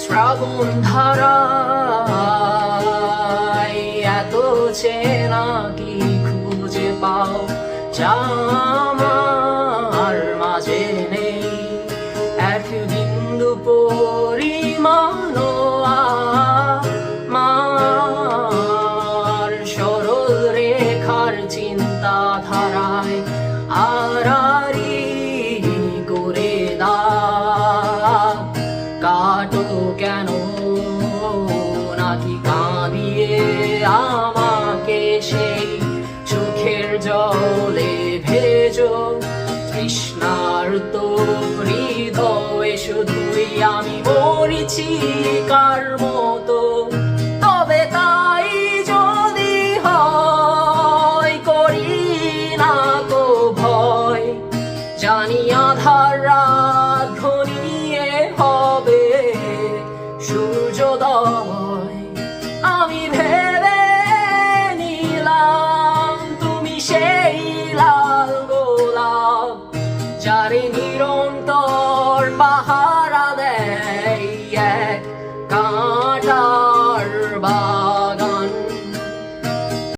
শ্রাবণ ধারায় এত চেনা কি খুঁজে পাও যা আমার মাঝে নেই এক বিন্দু পরিমাণও আমার সরল রেখার চিন্তাধারায় আড়াআড়ি করে দাও কাটো কেন নাকি কাঁদিয়ে আমাকে সেই চোখের জলে ভেজো তৃষ্ণার তো হৃদয়ে শুধুই আমি মরিচিকার মতো তবে তাই যদি হয় করি না তো ভয় জানি আধার রাত ঘনিয়ে হবে সূর্যোদয় আমি ভেবে নিলাম তুমি সেই লাল গোলাপ যারে নিরন্তর বাহার